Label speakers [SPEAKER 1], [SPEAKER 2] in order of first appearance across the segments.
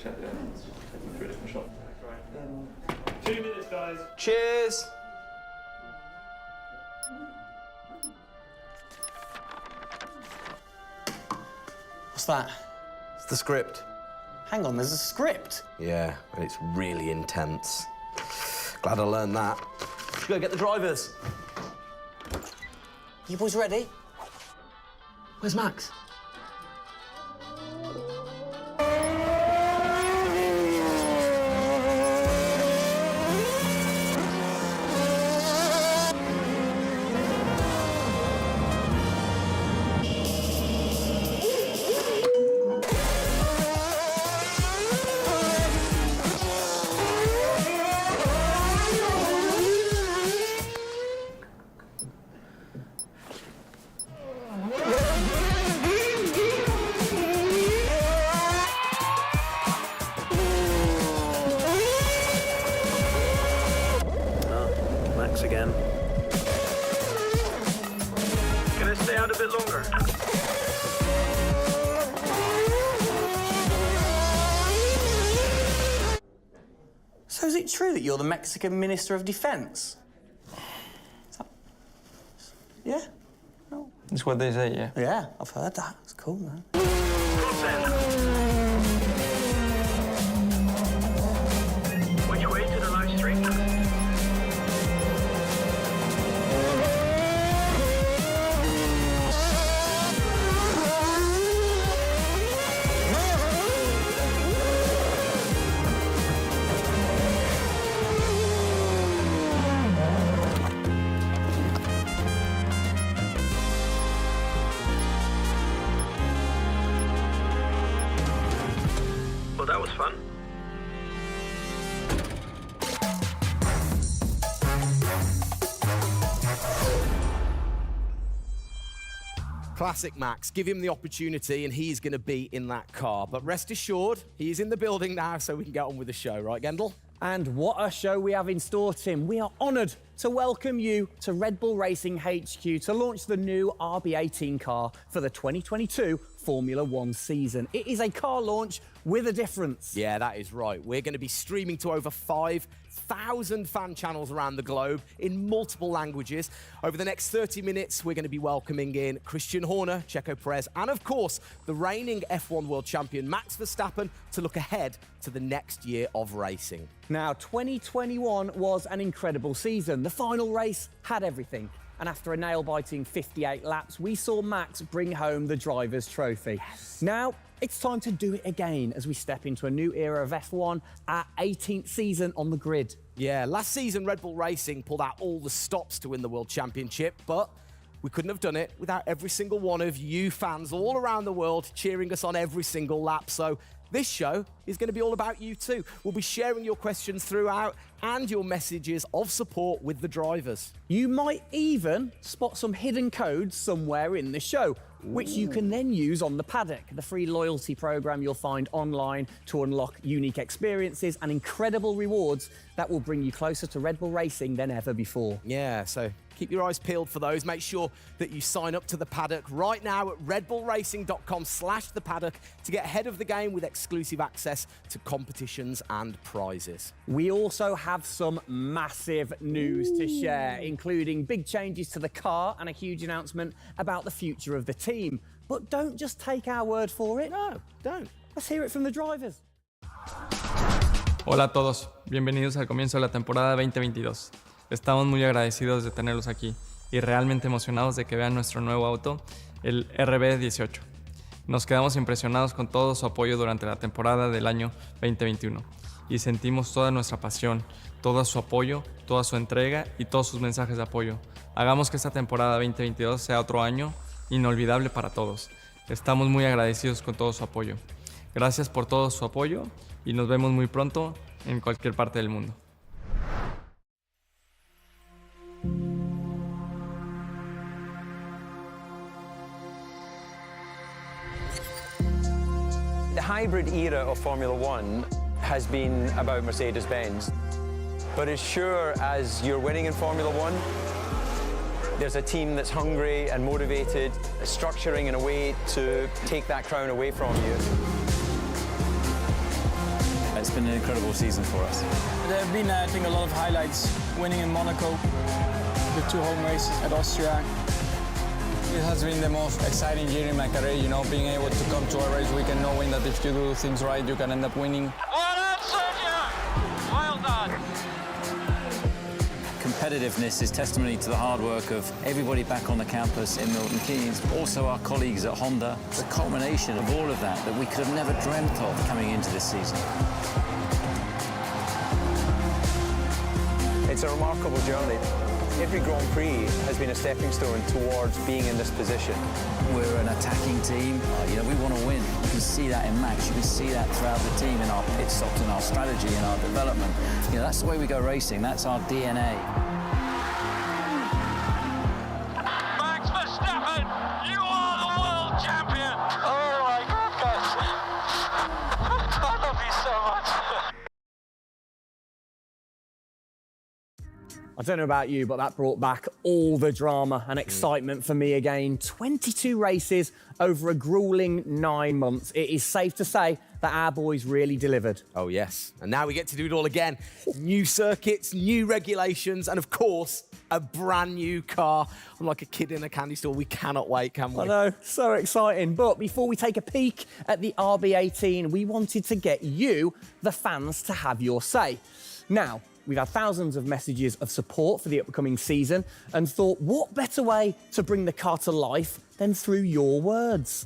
[SPEAKER 1] check the onions. Take them through a different shop. 2 minutes, guys.
[SPEAKER 2] Cheers. What's that?
[SPEAKER 3] It's the script.
[SPEAKER 2] Hang on, there's a script?
[SPEAKER 3] Yeah, and it's really intense. Glad I learned that. Should go get the drivers.
[SPEAKER 2] You boys ready?
[SPEAKER 3] Where's Max?
[SPEAKER 4] Again. Can I stay out a bit longer?
[SPEAKER 2] So is it true that you're the Mexican Minister of Defense? Yeah? No.
[SPEAKER 5] That's what they say, yeah.
[SPEAKER 2] Yeah, I've heard that. It's cool, man.
[SPEAKER 4] Which way to the live stream?
[SPEAKER 3] Classic Max. Give him the opportunity and he's going to be in that car. But rest assured, he is in the building now, so we can get on with the show. Right, Gendel?
[SPEAKER 2] And what a show we have in store, Tim. We are honoured to welcome you to Red Bull Racing HQ to launch the new RB18 car for the 2022 Formula One season. It is a car launch with a difference.
[SPEAKER 3] Yeah, that is right. We're going to be streaming to over 5,000 fan channels around the globe in multiple languages. Over the next 30 minutes, we're going to be welcoming in Christian Horner, Checo Perez, and of course, the reigning F1 world champion Max Verstappen to look ahead to the next year of racing.
[SPEAKER 2] Now, 2021 was an incredible season. The final race had everything. And after a nail-biting 58 laps, we saw Max bring home the Drivers' Trophy. Yes. Now, it's time to do it again as we step into a new era of F1, our 18th season on the grid.
[SPEAKER 3] Yeah, last season Red Bull Racing pulled out all the stops to win the World Championship, but we couldn't have done it without every single one of you fans all around the world cheering us on every single lap. So this show is going to be all about you too. We'll be sharing your questions throughout and your messages of support with the drivers.
[SPEAKER 2] You might even spot some hidden codes somewhere in the show, which you can then use on the paddock, the free loyalty program you'll find online to unlock unique experiences and incredible rewards that will bring you closer to Red Bull Racing than ever before.
[SPEAKER 3] Yeah, so keep your eyes peeled for those. Make sure that you sign up to the paddock right now at redbullracing.com/thepaddock to get ahead of the game with exclusive access to competitions and prizes.
[SPEAKER 2] We also have some massive news to share, including big changes to the car and a huge announcement about the future of the team. But don't just take our word for it.
[SPEAKER 3] No, don't.
[SPEAKER 2] Let's hear it from the drivers.
[SPEAKER 5] Hola a todos, bienvenidos al comienzo de la temporada 2022. Estamos muy agradecidos de tenerlos aquí y realmente emocionados de que vean nuestro nuevo auto, el RB18. Nos quedamos impresionados con todo su apoyo durante la temporada del año 2021 y sentimos toda nuestra pasión, todo su apoyo, toda su entrega y todos sus mensajes de apoyo. Hagamos que esta temporada 2022 sea otro año inolvidable para todos. Estamos muy agradecidos con todo su apoyo. Gracias por todo su apoyo y nos vemos muy pronto en cualquier parte del mundo.
[SPEAKER 6] The hybrid era of Formula One has been about Mercedes-Benz. But as sure as you're winning in Formula One, there's a team that's hungry and motivated, structuring in a way to take that crown away from you.
[SPEAKER 7] It's been an incredible season for us.
[SPEAKER 8] There have been, I think, a lot of highlights. Winning in Monaco, the 2 home races at Austria. It has been the most exciting year in my career, you know, being able to come to a race weekend knowing that if you do things right, you can end up winning.
[SPEAKER 4] Well done, Sergio! Well done.
[SPEAKER 7] Competitiveness is testimony to the hard work of everybody back on the campus in Milton Keynes, also our colleagues at Honda. It's a culmination of all of that we could have never dreamt of coming into this season.
[SPEAKER 6] It's a remarkable journey. Every Grand Prix has been a stepping stone towards being in this position.
[SPEAKER 7] We're an attacking team. You know, we want to win. You can see that in Max. You can see that throughout the team in our pit stops, in our strategy, in our development. You know, that's the way we go racing. That's our DNA.
[SPEAKER 4] Max Verstappen, you are the world champion! Oh my goodness! I love you so much!
[SPEAKER 2] I don't know about you, but that brought back all the drama and excitement for me again. 22 races over a grueling 9 months. It is safe to say that our boys really delivered.
[SPEAKER 3] Oh, yes. And now we get to do it all again. New circuits, new regulations, and of course, a brand new car. I'm like a kid in a candy store. We cannot wait, can we?
[SPEAKER 2] I know, so exciting. But before we take a peek at the RB18, we wanted to get you, the fans, to have your say. Now, we've had thousands of messages of support for the upcoming season and thought, what better way to bring the car to life than through your words?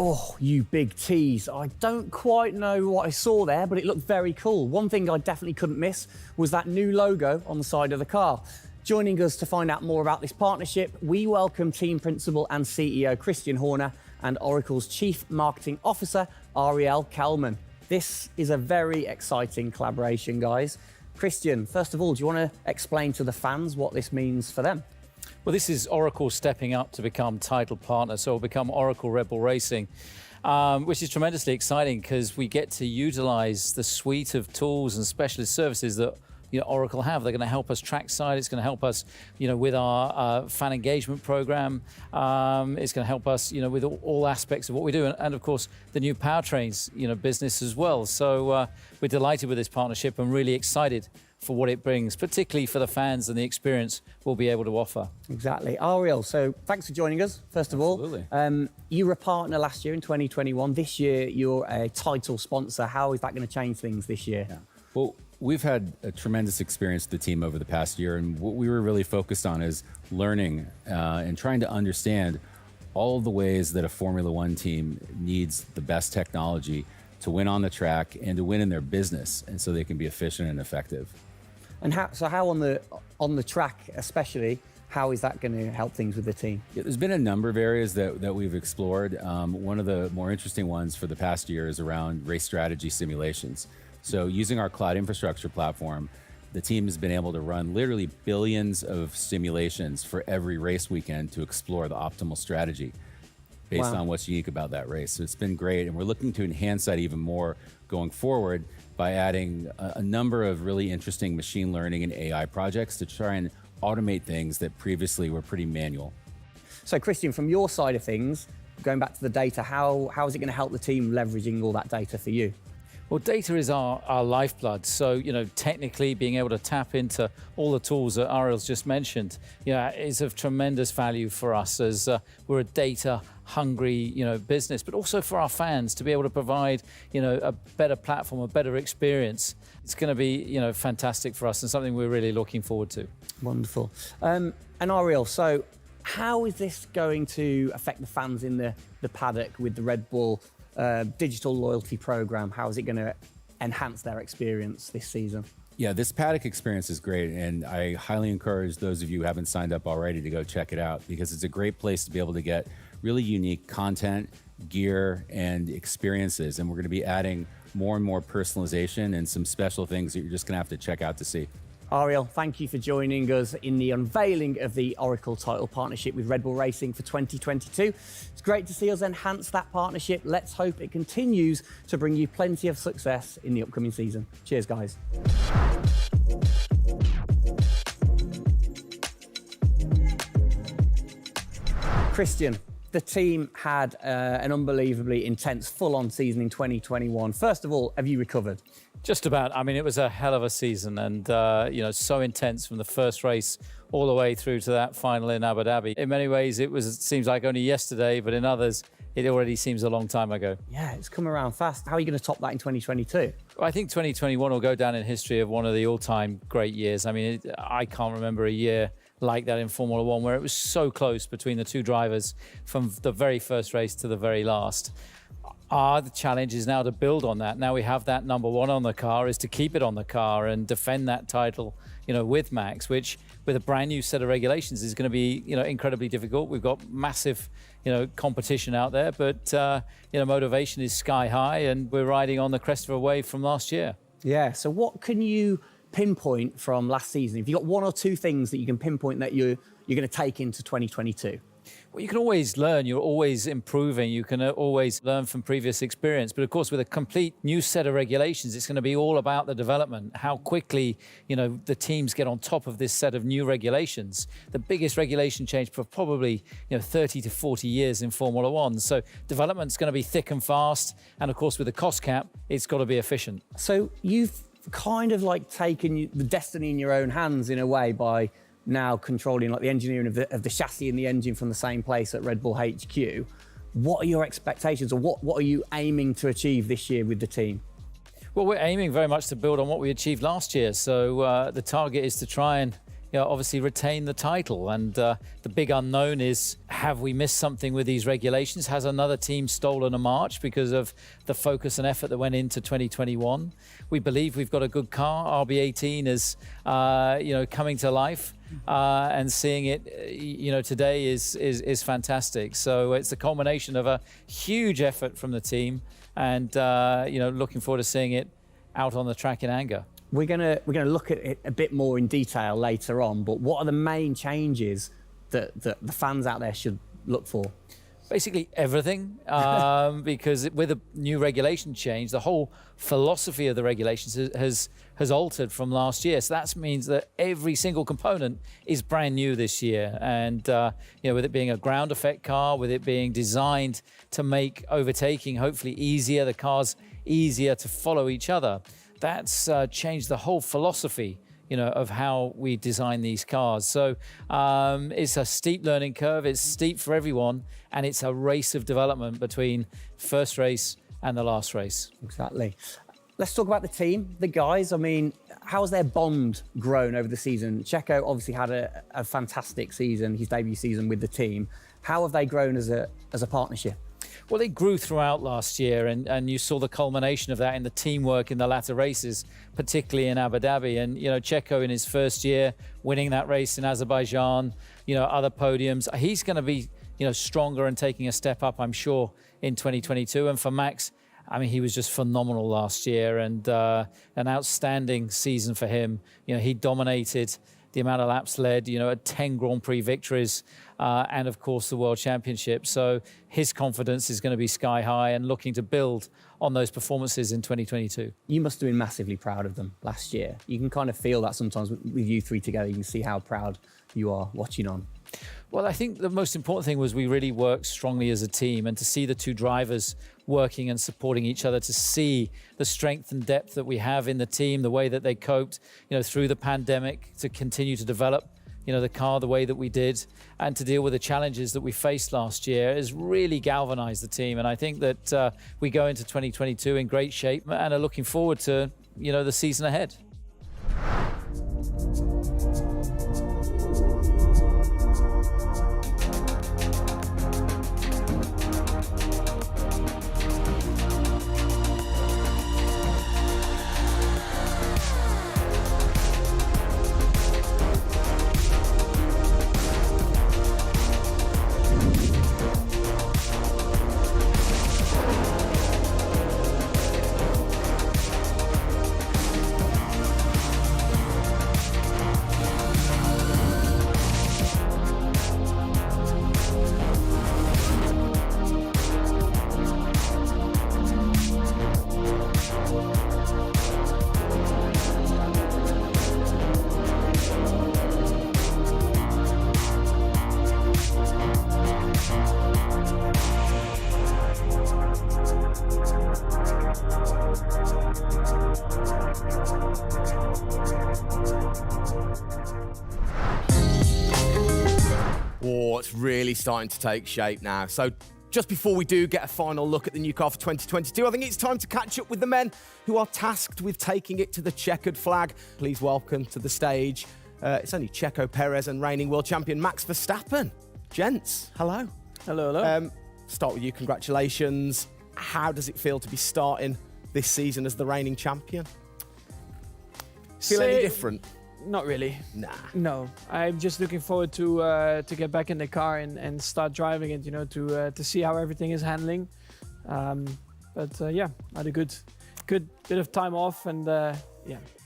[SPEAKER 2] Oh, you big tease. I don't quite know what I saw there, but it looked very cool. One thing I definitely couldn't miss was that new logo on the side of the car. Joining us to find out more about this partnership, we welcome Team Principal and CEO Christian Horner and Oracle's Chief Marketing Officer, Ariel Kelman. This is a very exciting collaboration, guys. Christian, first of all, do you want to explain to the fans what this means for them?
[SPEAKER 7] Well, this is Oracle stepping up to become title partner, so it'll become Oracle Redbull Racing, which is tremendously exciting because we get to utilize the suite of tools and specialist services that Oracle have. They're going to help us trackside. It's going to help us, with our fan engagement program. It's going to help us, with all aspects of what we do, and of course the new powertrains, business as well. So we're delighted with this partnership and really excited for what it brings, particularly for the fans and the experience we'll be able to offer.
[SPEAKER 2] Exactly. Ariel, so thanks for joining us, first of all.
[SPEAKER 7] Absolutely.
[SPEAKER 2] You were a partner last year in 2021. This year, you're a title sponsor. How is that going to change things this year?
[SPEAKER 9] Yeah. Well, we've had a tremendous experience with the team over the past year, and what we were really focused on is learning and trying to understand all of the ways that a Formula One team needs the best technology to win on the track and to win in their business, and so they can be efficient and effective.
[SPEAKER 2] And how on the track, especially, how is that going to help things with the team?
[SPEAKER 9] Yeah, there's been a number of areas that we've explored. One of the more interesting ones for the past year is around race strategy simulations. So using our cloud infrastructure platform, the team has been able to run literally billions of simulations for every race weekend to explore the optimal strategy based on what's unique about that race. So it's been great, and we're looking to enhance that even more going forward by adding a number of really interesting machine learning and AI projects to try and automate things that previously were pretty manual.
[SPEAKER 2] So Christian, from your side of things, going back to the data, how is it going to help the team leveraging all that data for you?
[SPEAKER 7] Well, data is our lifeblood. So, technically being able to tap into all the tools that Ariel's just mentioned, is of tremendous value for us as we're a data-hungry, business, but also for our fans to be able to provide, a better platform, a better experience. It's going to be, fantastic for us and something we're really looking forward to.
[SPEAKER 2] Wonderful. And Ariel, so how is this going to affect the fans in the paddock with the Red Bull digital loyalty program? How is it going to enhance their experience this season?
[SPEAKER 9] Yeah, this paddock experience is great, and I highly encourage those of you who haven't signed up already to go check it out, because it's a great place to be able to get really unique content, gear, and experiences. And we're going to be adding more and more personalization and some special things that you're just going to have to check out to see.
[SPEAKER 2] Ariel, thank you for joining us in the unveiling of the Oracle title partnership with Red Bull Racing for 2022. It's great to see us enhance that partnership. Let's hope it continues to bring you plenty of success in the upcoming season. Cheers, guys. Christian, the team had an unbelievably intense, full-on season in 2021. First of all, have you recovered?
[SPEAKER 7] Just about. I mean, it was a hell of a season, and so intense from the first race all the way through to that final in Abu Dhabi. In many ways, it seems like only yesterday, but in others, it already seems a long time ago.
[SPEAKER 2] Yeah, it's come around fast. How are you going to top that in 2022?
[SPEAKER 7] I think 2021 will go down in history of one of the all-time great years. I mean, I can't remember a year like that in Formula One where it was so close between the two drivers from the very first race to the very last. The challenge is now to build on that. Now we have that number one on the car, is to keep it on the car and defend that title, with Max, which with a brand new set of regulations is going to be, incredibly difficult. We've got massive, competition out there, but, motivation is sky high, and we're riding on the crest of a wave from last year.
[SPEAKER 2] Yeah, so what can you pinpoint from last season? If you've got one or two things that you can pinpoint that you're going to take into 2022?
[SPEAKER 7] Well, you can always learn. You're always improving. You can always learn from previous experience. But of course, with a complete new set of regulations, it's going to be all about the development, how quickly, the teams get on top of this set of new regulations. The biggest regulation change for probably, 30 to 40 years in Formula One. So development's going to be thick and fast. And of course, with the cost cap, it's got to be efficient.
[SPEAKER 2] So you've kind of like taken the destiny in your own hands in a way by now controlling like the engineering of the chassis and the engine from the same place at Red Bull HQ. What are your expectations, or what are you aiming to achieve this year with the team?
[SPEAKER 7] Well, we're aiming very much to build on what we achieved last year. So the target is to try and obviously retain the title. And the big unknown is, have we missed something with these regulations? Has another team stolen a march because of the focus and effort that went into 2021? We believe we've got a good car. RB18 is, coming to life. And seeing it, today is fantastic. So it's a culmination of a huge effort from the team, and looking forward to seeing it out on the track in anger.
[SPEAKER 2] We're gonna look at it a bit more in detail later on. But what are the main changes that the fans out there should look for?
[SPEAKER 7] Basically everything, because with a new regulation change, the whole philosophy of the regulations has altered from last year. So that means that every single component is brand new this year. And with it being a ground effect car, with it being designed to make overtaking hopefully easier, the cars easier to follow each other, that's changed the whole philosophy of how we design these cars. So it's a steep learning curve. It's steep for everyone, and it's a race of development between first race and the last race.
[SPEAKER 2] Exactly. Let's talk about the team, the guys. I mean, how's their bond grown over the season? Checo obviously had a fantastic season, his debut season with the team. How have they grown as a partnership?
[SPEAKER 7] Well, they grew throughout last year, and you saw the culmination of that in the teamwork in the latter races, particularly in Abu Dhabi. And, Checo in his first year, winning that race in Azerbaijan, other podiums. He's going to be, stronger and taking a step up, I'm sure, in 2022. And for Max, I mean, he was just phenomenal last year, and an outstanding season for him. He dominated the amount of laps led, 10 Grand Prix victories, and of course the World Championship. So his confidence is going to be sky high and looking to build on those performances in 2022.
[SPEAKER 2] You must have been massively proud of them last year. You can kind of feel that sometimes with you three together. You can see how proud you are watching on.
[SPEAKER 7] Well, I think the most important thing was we really worked strongly as a team, and to see the two drivers working and supporting each other, to see the strength and depth that we have in the team, the way that they coped, through the pandemic, to continue to develop, the car the way that we did, and to deal with the challenges that we faced last year has really galvanized the team. And I think that we go into 2022 in great shape and are looking forward to, the season ahead.
[SPEAKER 3] Oh, it's really starting to take shape now. So just before we do get a final look at the new car for 2022, I think it's time to catch up with the men who are tasked with taking it to the checkered flag. Please welcome to the stage, it's only Checo Perez and reigning world champion Max Verstappen. Gents, hello.
[SPEAKER 8] Hello, hello.
[SPEAKER 3] Start with you, congratulations. How does it feel to be starting this season as the reigning champion? Feel any different?
[SPEAKER 8] Not really.
[SPEAKER 3] Nah.
[SPEAKER 8] No, I'm just looking forward to get back in the car and start driving it. To see how everything is handling. Yeah, I had a good bit of time off and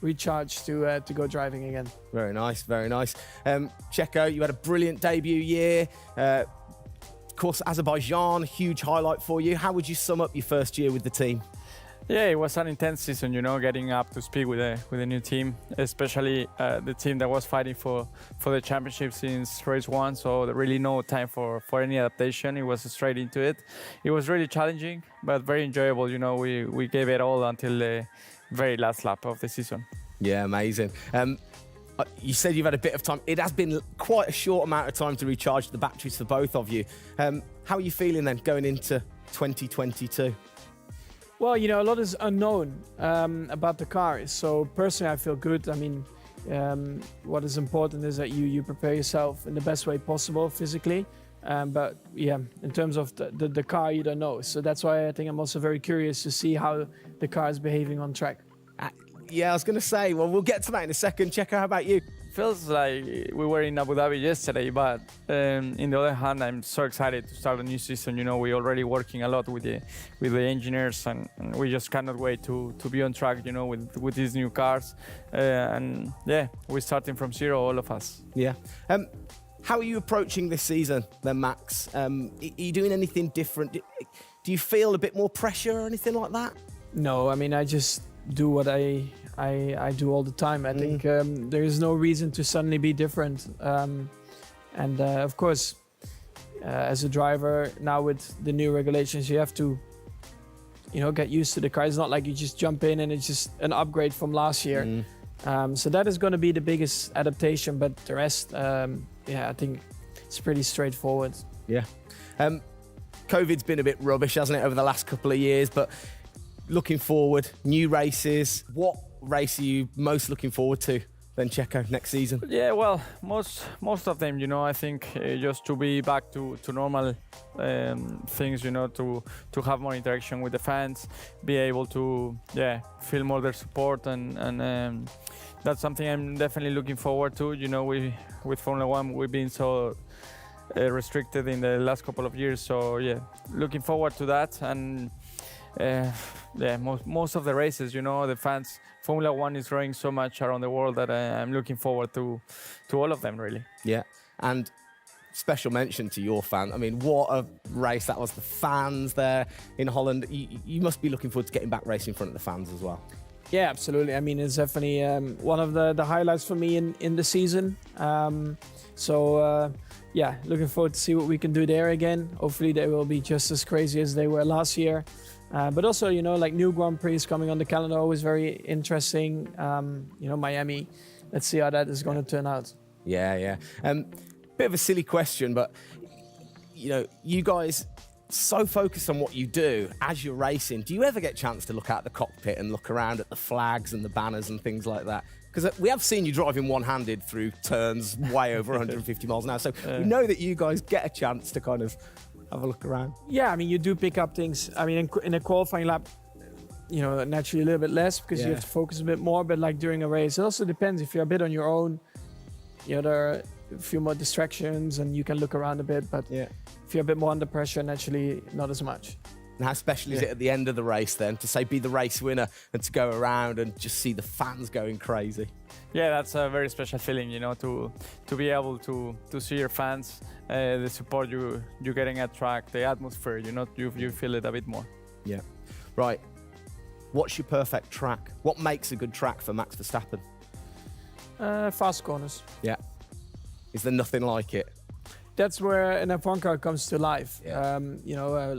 [SPEAKER 8] recharge to go driving again.
[SPEAKER 3] Very nice, very nice. Checo, you had a brilliant debut year. Of course, Azerbaijan, huge highlight for you. How would you sum up your first year with the team?
[SPEAKER 5] Yeah, it was an intense season, getting up to speed with a new team, especially the team that was fighting for the championship since race one. So there really no time for any adaptation. It was straight into it. It was really challenging, but very enjoyable. We gave it all until the very last lap of the season.
[SPEAKER 3] Yeah, amazing. You said you've had a bit of time. It has been quite a short amount of time to recharge the batteries for both of you. How are you feeling then going into 2022?
[SPEAKER 8] Well, a lot is unknown about the car. So personally, I feel good. I mean, what is important is that you prepare yourself in the best way possible physically. But yeah, in terms of the car, you don't know. So that's why I think I'm also very curious to see how the car is behaving on track.
[SPEAKER 3] Yeah, I was going to say, well, we'll get to that in a second. Checo, how about you?
[SPEAKER 5] Feels like we were in Abu Dhabi yesterday, but in the other hand, I'm so excited to start a new season. You know, we're already working a lot with the engineers, and we just cannot wait to be on track. You know, with these new cars, and yeah, we're starting from zero, all of us.
[SPEAKER 3] Yeah. How are you approaching this season, then, Max? Are you doing anything different? Do you feel a bit more pressure or anything like that?
[SPEAKER 8] No, I mean, I just do what I do all the time. I think there is no reason to suddenly be different. And of course, as a driver now with the new regulations, you have to, get used to the car. It's not like you just jump in and it's just an upgrade from last year. So that is going to be the biggest adaptation. But the rest, I think it's pretty straightforward.
[SPEAKER 3] Yeah. COVID's been a bit rubbish, hasn't it, over the last couple of years? But looking forward, new races. What race are you most looking forward to then, Checo, next season?
[SPEAKER 5] Yeah, well, most of them, I think just to be back to normal things, to have more interaction with the fans, be able to, feel more their support, and that's something I'm definitely looking forward to. With Formula One, we've been so restricted in the last couple of years, so yeah, looking forward to that. And most of the races, the fans, Formula One is growing so much around the world that I'm looking forward to all of them, really.
[SPEAKER 3] Yeah, and special mention to your fan. I mean, what a race that was. The fans there in Holland. You must be looking forward to getting back racing in front of the fans as well.
[SPEAKER 8] Yeah, absolutely. I mean, it's definitely one of the highlights for me in the season. Looking forward to see what we can do there again. Hopefully they will be just as crazy as they were last year. But also, like new Grand Prix coming on the calendar, always very interesting. Miami. Let's see how that is going to turn out.
[SPEAKER 3] Yeah. Bit of a silly question, but you guys so focused on what you do as you're racing. Do you ever get a chance to look out the cockpit and look around at the flags and the banners and things like that? Because we have seen you driving one-handed through turns way over 150 miles an hour. So we know that you guys get a chance to kind of have a look around.
[SPEAKER 8] Yeah, I mean, you do pick up things. I mean, in a qualifying lap, naturally a little bit less because you have to focus a bit more. But like during a race, it also depends. If you're a bit on your own, there are a few more distractions and you can look around a bit. But if you're a bit more under pressure, naturally not as much.
[SPEAKER 3] And how special is it at the end of the race then to say be the race winner and to go around and just see the fans going crazy?
[SPEAKER 5] Yeah, that's a very special feeling, to be able to see your fans, the support you're getting at track, the atmosphere, you feel it a bit more.
[SPEAKER 3] Yeah. Right. What's your perfect track? What makes a good track for Max Verstappen?
[SPEAKER 8] Fast corners.
[SPEAKER 3] Yeah. Is there nothing like it?
[SPEAKER 8] That's where an F1 car comes to life.
[SPEAKER 3] Yeah.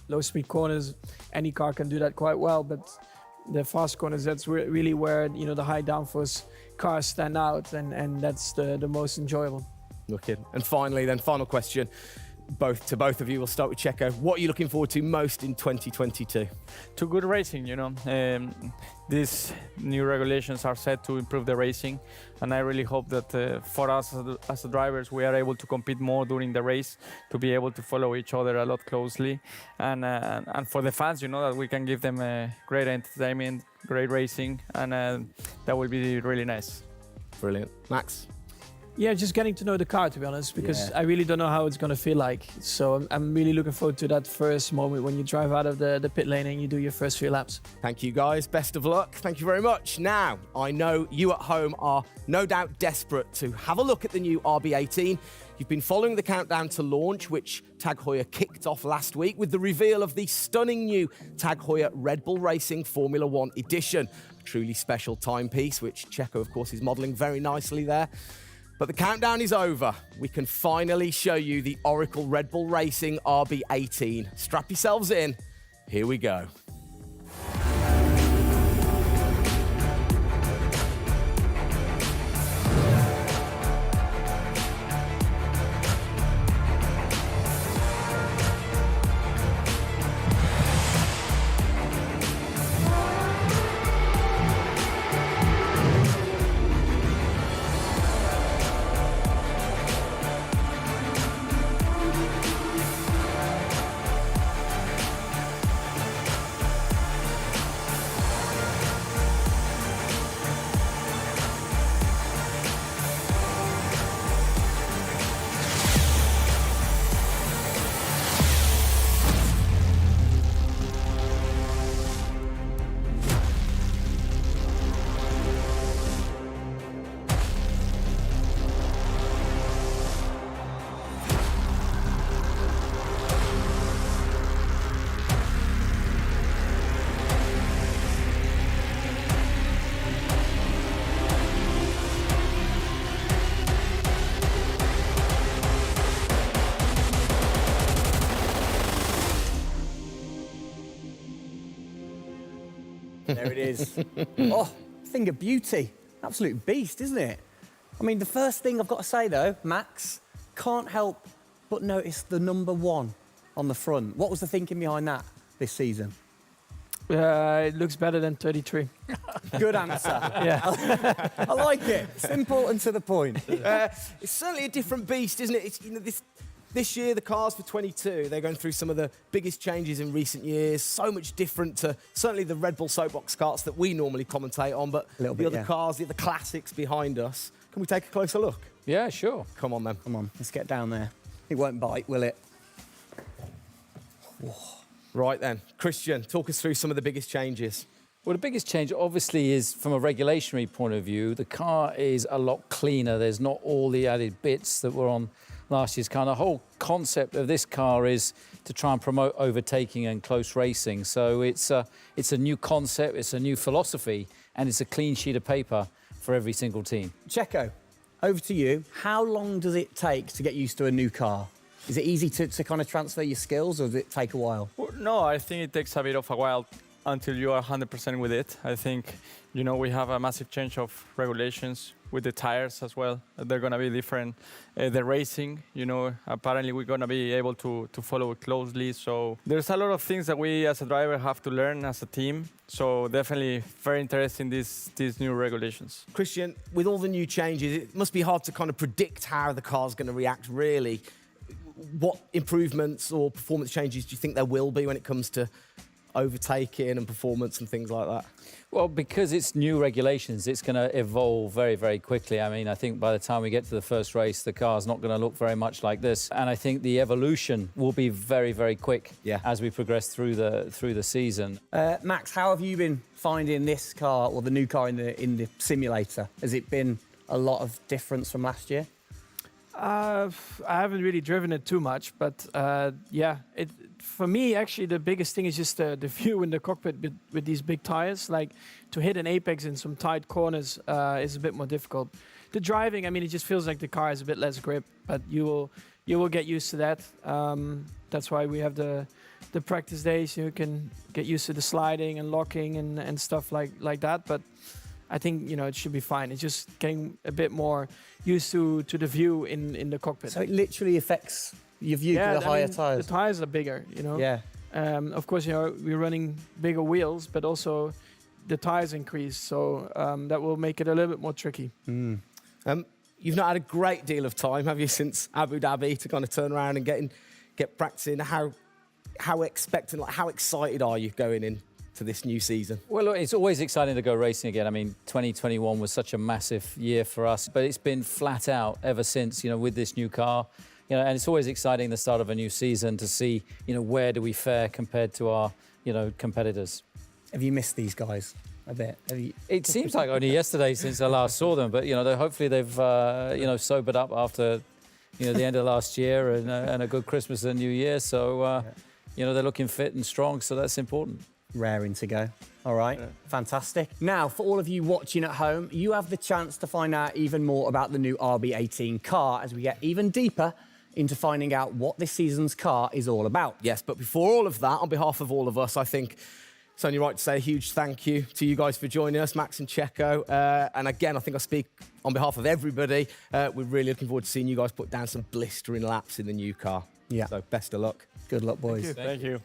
[SPEAKER 8] Low-speed corners, any car can do that quite well, but the fast corners, that's really where the high downforce cars stand out, and that's the most enjoyable.
[SPEAKER 3] Wicked. And finally, then, final question, both of you. We'll start with Checo. What are you looking forward to most in 2022?
[SPEAKER 5] To good racing, these new regulations are set to improve the racing, and I really hope that for us as drivers, we are able to compete more during the race, to be able to follow each other a lot closely, and for the fans, that we can give them great entertainment, great racing, and that will be really nice.
[SPEAKER 3] Brilliant. Max?
[SPEAKER 8] Yeah, just getting to know the car, to be honest, because I really don't know how it's going to feel like. So I'm really looking forward to that first moment when you drive out of the pit lane and you do your first few laps.
[SPEAKER 3] Thank you, guys. Best of luck. Thank you very much. Now, I know you at home are no doubt desperate to have a look at the new RB18. You've been following the countdown to launch, which Tag Heuer kicked off last week with the reveal of the stunning new Tag Heuer Redbull Racing Formula One edition. A truly special timepiece, which Checo, of course, is modelling very nicely there. But the countdown is over. We can finally show you the Oracle Redbull Racing RB18. Strap yourselves in. Here we go.
[SPEAKER 2] There it is. Oh, thing of beauty. Absolute beast, isn't it? I mean, the first thing I've got to say, though, Max, can't help but notice the number 1 on the front. What was the thinking behind that this season?
[SPEAKER 10] It looks better than 33.
[SPEAKER 2] Good answer. Yeah. I like it. Simple and to the point.
[SPEAKER 3] It's certainly a different beast, isn't it? It's, this year, the cars for 22, they're going through some of the biggest changes in recent years. So much different to certainly the Red Bull soapbox karts that we normally commentate on, but the other cars, the other classics behind us. Can we take a closer look?
[SPEAKER 7] Yeah, sure.
[SPEAKER 3] Come on, then.
[SPEAKER 2] Come on, let's get down there. It won't bite, will it?
[SPEAKER 3] Right then. Christian, talk us through some of the biggest changes.
[SPEAKER 7] Well, the biggest change, obviously, is from a regulatory point of view. The car is a lot cleaner. There's not all the added bits that were on last year's car. And the whole concept of this car is to try and promote overtaking and close racing. So it's a new concept, it's a new philosophy, and it's a clean sheet of paper for every single team.
[SPEAKER 2] Checo, over to you. How long does it take to get used to a new car? Is it easy to kind of transfer your skills, or does it take a while?
[SPEAKER 5] Well, no, I think it takes a bit of a while until you are 100% with it. I think, we have a massive change of regulations with the tires as well. They're going to be different. The racing, apparently we're going to be able to follow it closely. So there's a lot of things that we as a driver have to learn as a team. So definitely very interesting, these new regulations.
[SPEAKER 3] Christian, with all the new changes, it must be hard to kind of predict how the car's going to react, really. What improvements or performance changes do you think there will be when it comes to overtaking and performance and things like that?
[SPEAKER 7] Well, because it's new regulations, it's going to evolve very, very quickly. I mean, I think by the time we get to the first race, the car's not going to look very much like this. And I think the evolution will be very, very quick as we progress through the season.
[SPEAKER 2] Max, how have you been finding this car, or the new car in the simulator? Has it been a lot of difference from last year?
[SPEAKER 10] I haven't really driven it too much, but for me, actually, the biggest thing is just the view in the cockpit with these big tires. Like, to hit an apex in some tight corners is a bit more difficult. The driving, I mean, it just feels like the car has a bit less grip, but you will get used to that. That's why we have the practice days. You can get used to the sliding and locking and stuff like that. But I think, it should be fine. It's just getting a bit more used to the view in the cockpit.
[SPEAKER 2] So it literally affects your view to the higher tyres?
[SPEAKER 10] The tyres are bigger,
[SPEAKER 2] Yeah.
[SPEAKER 10] Of course, we're running bigger wheels, but also the tyres increase. So that will make it a little bit more tricky.
[SPEAKER 3] You've not had a great deal of time, have you, since Abu Dhabi to kind of turn around and get practicing? How expectant, how excited are you going in to this new season?
[SPEAKER 7] Well, look, it's always exciting to go racing again. I mean, 2021 was such a massive year for us, but it's been flat out ever since, with this new car. And it's always exciting the start of a new season to see, where do we fare compared to our, competitors.
[SPEAKER 2] Have you missed these guys a bit?
[SPEAKER 7] It seems like only yesterday since I last saw them, but, hopefully they've, sobered up after, the end of last year and a good Christmas and New Year. So, they're looking fit and strong, so that's important.
[SPEAKER 2] Raring to go. All right, fantastic. Now, for all of you watching at home, you have the chance to find out even more about the new RB18 car as we get even deeper into finding out what this season's car is all about.
[SPEAKER 3] Yes, but before all of that, on behalf of all of us, I think it's only right to say a huge thank you to you guys for joining us, Max and Checo. And again, I think I speak on behalf of everybody. We're really looking forward to seeing you guys put down some blistering laps in the new car.
[SPEAKER 2] Yeah.
[SPEAKER 3] So best of luck.
[SPEAKER 2] Good luck, boys.
[SPEAKER 5] Thank you.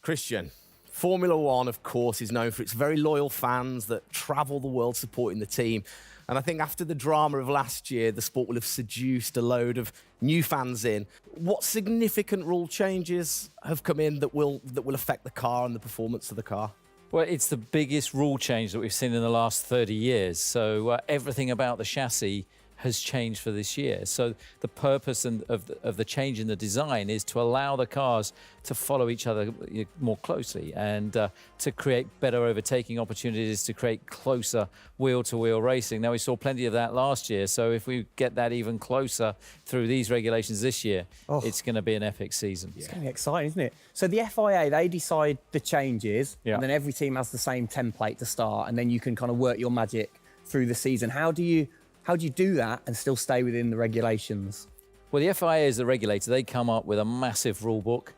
[SPEAKER 3] Christian, Formula One, of course, is known for its very loyal fans that travel the world supporting the team. And I think after the drama of last year, the sport will have seduced a load of new fans in. What significant rule changes have come in that will affect the car and the performance of the car?
[SPEAKER 7] Well, it's the biggest rule change that we've seen in the last 30 years. So everything about the chassis has changed for this year. So the purpose of the change in the design is to allow the cars to follow each other more closely and to create better overtaking opportunities, to create closer wheel-to-wheel racing. Now, we saw plenty of that last year, so if we get that even closer through these regulations this year, it's going to be an epic season.
[SPEAKER 2] It's going to be exciting, isn't it? So the FIA, they decide the changes,
[SPEAKER 7] Yeah.
[SPEAKER 2] and then every team has the same template to start, and then you can kind of work your magic through the season. How do you do that and still stay within the regulations?
[SPEAKER 7] Well, the FIA is the regulator. They come up with a massive rule book.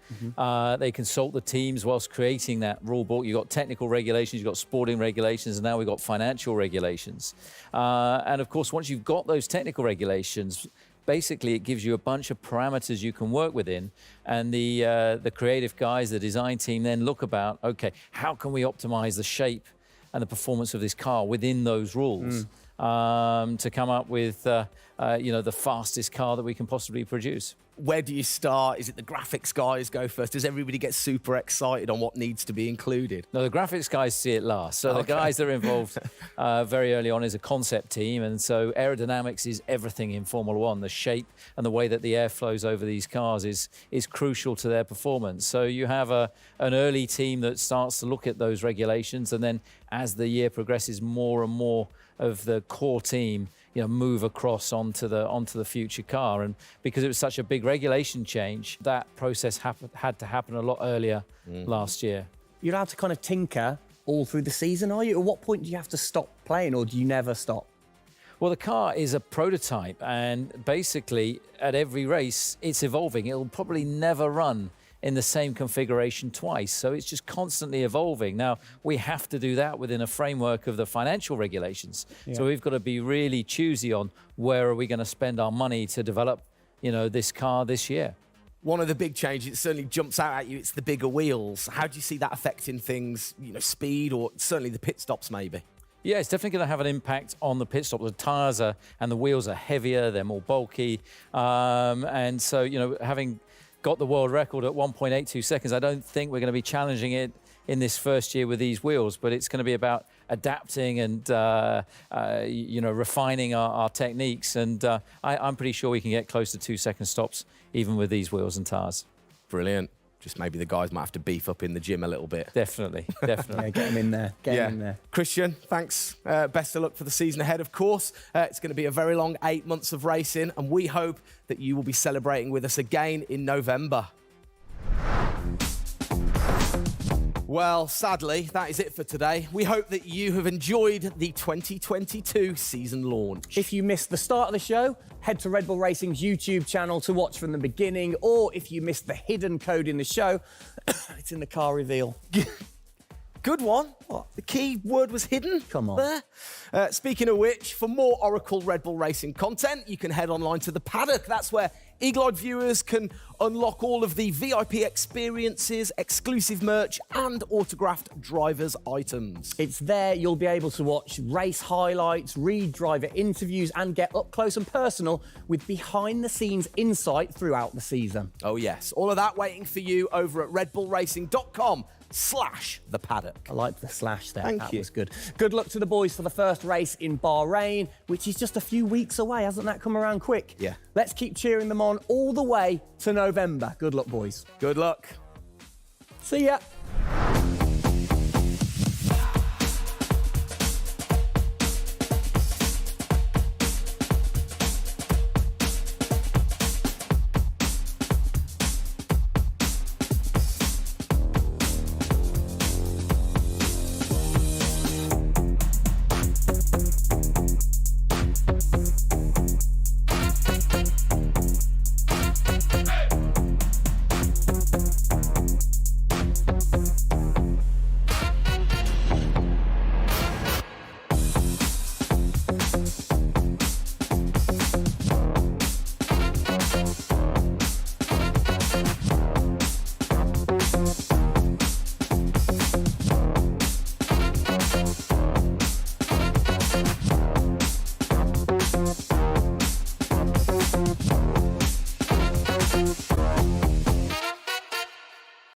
[SPEAKER 7] They consult the teams whilst creating that rule book. You've got technical regulations, you've got sporting regulations, and now we've got financial regulations. And of course, once you've got those technical regulations, basically it gives you a bunch of parameters you can work within. And the creative guys, the design team then look about, okay, how can we optimize the shape and the performance of this car within those rules? To come up with, the fastest car that we can possibly produce.
[SPEAKER 3] Where do you start? Is it the graphics guys go first? Does everybody get super excited on what needs to be included?
[SPEAKER 7] No, the graphics guys see it last. So the guys that are involved very early on is a concept team. And so aerodynamics is everything in Formula One. The shape and the way that the air flows over these cars is crucial to their performance. So you have an early team that starts to look at those regulations. And then as the year progresses, more and more of the core team move across onto the future car. And because it was such a big regulation change, that process had to happen a lot earlier last year.
[SPEAKER 2] You're allowed to kind of tinker all through the season, are you? At what point do you have to stop playing, or do you never stop?
[SPEAKER 7] Well, the car is a prototype, and basically at every race it's evolving. It'll probably never run in the same configuration twice. So it's just constantly evolving. Now, we have to do that within a framework of the financial regulations. Yeah. So we've got to be really choosy on where are we going to spend our money to develop, this car this year.
[SPEAKER 3] One of the big changes that certainly jumps out at you, it's the bigger wheels. How do you see that affecting things, speed or certainly the pit stops maybe?
[SPEAKER 7] Yeah, it's definitely going to have an impact on the pit stop. The tyres and the wheels are heavier, they're more bulky. And so, having got the world record at 1.82 seconds. I don't think we're going to be challenging it in this first year with these wheels, but it's going to be about adapting and refining our techniques. And I'm pretty sure we can get close to 2-second stops even with these wheels and tyres.
[SPEAKER 3] Brilliant. Just maybe the guys might have to beef up in the gym a little bit.
[SPEAKER 7] Definitely.
[SPEAKER 2] Yeah, get them in there. Get them in there.
[SPEAKER 3] Christian, thanks. Best of luck for the season ahead, of course. It's going to be a very long 8 months of racing, and we hope that you will be celebrating with us again in November. Well, sadly, that is it for today. We hope that you have enjoyed the 2022 season launch.
[SPEAKER 2] If you missed the start of the show, head to Red Bull Racing's YouTube channel to watch from the beginning, or if you missed the hidden code in the show, it's in the car reveal.
[SPEAKER 3] Good one. What? The key word was hidden?
[SPEAKER 2] Come on.
[SPEAKER 3] There. Speaking of which, for more Oracle Red Bull Racing content, you can head online to the paddock. That's where Eagle-eyed viewers can unlock all of the VIP experiences, exclusive merch, and autographed drivers' items.
[SPEAKER 2] It's there you'll be able to watch race highlights, read driver interviews, and get up close and personal with behind-the-scenes insight throughout the season.
[SPEAKER 3] Oh, yes. All of that waiting for you over at redbullracing.com/the paddock.
[SPEAKER 2] I like the slash there.
[SPEAKER 3] Thank
[SPEAKER 2] that
[SPEAKER 3] you.
[SPEAKER 2] was good. Good luck to the boys for the first race in Bahrain, which is just a few weeks away. Hasn't that come around quick?
[SPEAKER 3] Yeah.
[SPEAKER 2] Let's keep cheering them on all the way to November. Good luck, boys.
[SPEAKER 3] Good luck.
[SPEAKER 2] See ya.